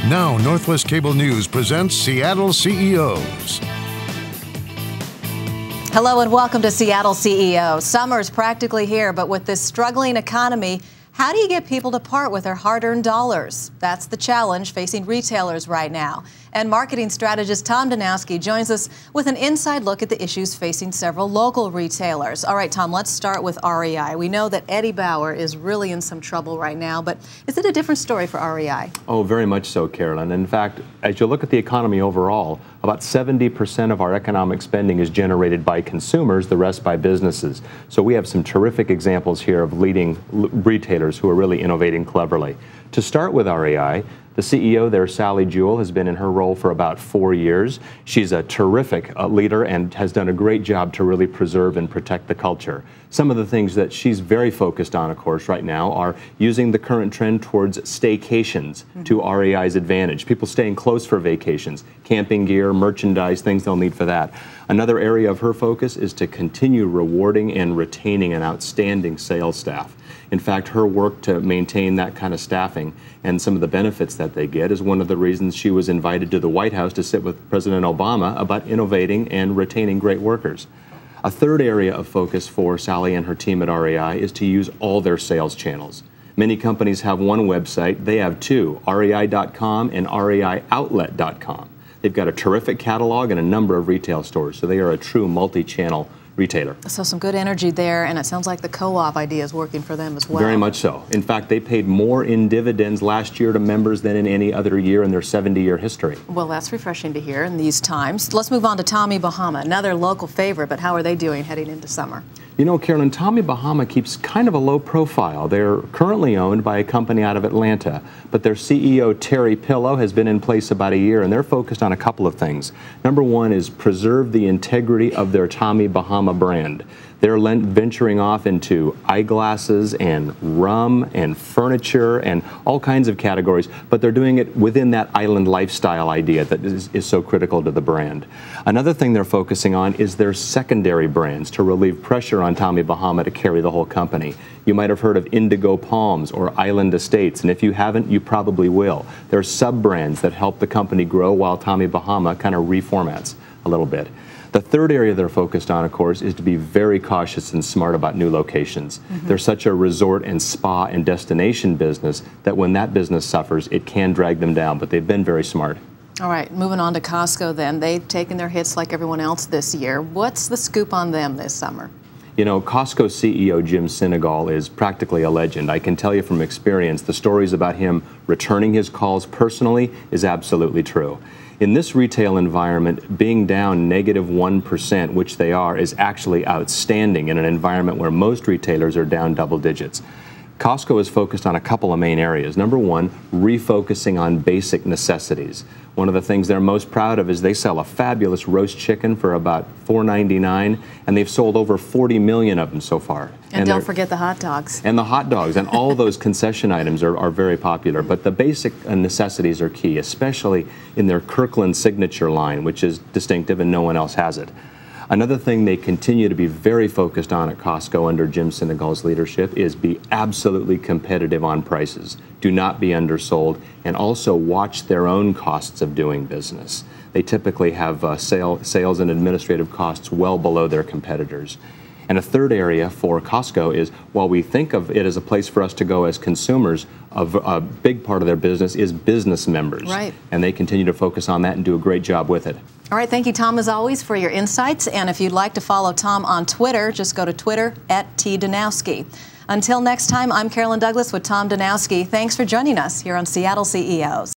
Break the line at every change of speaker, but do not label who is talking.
Now, Northwest Cable News presents Seattle CEOs.
Hello and welcome to Seattle CEO. Summer is practically here, but with this struggling economy, how do you get people to part with their hard-earned dollars? That's the challenge facing retailers right now. And marketing strategist Tom Danowski joins us with an inside look at the issues facing several local retailers. All right, Tom, let's start with REI. We know that Eddie Bauer is really in some trouble right now, but is it a different story for REI?
Oh, very much so, Carolyn. In fact, as you look at the economy overall, about 70% of our economic spending is generated by consumers, the rest by businesses. So we have some terrific examples here of leading retailers who are really innovating cleverly. To start with REI, the CEO there, Sally Jewell, has been in her role for about 4 years. She's a terrific leader and has done a great job to really preserve and protect the culture. Some of the things that she's very focused on, of course, right now are using the current trend towards staycations to REI's advantage. People staying close for vacations, camping gear, merchandise, things they'll need for that. Another area of her focus is to continue rewarding and retaining an outstanding sales staff. In fact, her work to maintain that kind of staffing and some of the benefits that they get is one of the reasons she was invited to the White House to sit with President Obama about innovating and retaining great workers. A third area of focus for Sally and her team at REI is to use all their sales channels. Many companies have one website. They have two, rei.com and reioutlet.com. They've got a terrific catalog and a number of retail stores, so they are a true multi-channel retailer.
So some good energy there, and it sounds like the co-op idea is working for them as well.
Very much so. In fact, they paid more in dividends last year to members than in any other year in their 70-year history.
Well, that's refreshing to hear in these times. Let's move on to Tommy Bahama, another local favorite, but how are they doing heading into summer?
You know, Carolyn, Tommy Bahama keeps kind of a low profile. They're currently owned by a company out of Atlanta, but their CEO, Terry Pillow, has been in place about a year, and they're focused on a couple of things. Number one is preserve the integrity of their Tommy Bahama brand. They're venturing off into eyeglasses and rum and furniture and all kinds of categories, but they're doing it within that island lifestyle idea that is so critical to the brand. Another thing they're focusing on is their secondary brands to relieve pressure on Tommy Bahama to carry the whole company. You might have heard of Indigo Palms or Island Estates, and if you haven't, you probably will. They're sub-brands that help the company grow while Tommy Bahama kind of reformats a little bit. The third area they're focused on, of course, is to be very cautious and smart about new locations. They're such a resort and spa and destination business that when that business suffers, it can drag them down, but they've been very smart.
All right, moving on to Costco then. They've taken their hits like everyone else this year. What's the scoop on them this summer?
You know, Costco CEO Jim Sinegal is practically a legend. I can tell you from experience, the stories about him returning his calls personally is absolutely true. In this retail environment, being down -1%, which they are, is actually outstanding in an environment where most retailers are down double digits. Costco is focused on a couple of main areas. Number one, refocusing on basic necessities. One of the things they're most proud of is they sell a fabulous roast chicken for about $4.99, and they've sold over 40 million of them so far.
And don't forget the hot dogs.
And the hot dogs, and all those concession items are very popular. But the basic necessities are key, especially in their Kirkland signature line, which is distinctive and no one else has it. Another thing they continue to be very focused on at Costco under Jim Sinegal's leadership is be absolutely competitive on prices. Do not be undersold, and also watch their own costs of doing business. They typically have sales and administrative costs well below their competitors. And a third area for Costco is, while we think of it as a place for us to go as consumers, a big part of their business is business members.
Right.
And they continue to focus on that and do a great job with it.
All right, thank you, Tom, as always, for your insights. And if you'd like to follow Tom on Twitter, just go to Twitter @TDanowski. Until next time, I'm Carolyn Douglas with Tom Danowski. Thanks for joining us here on Seattle CEOs.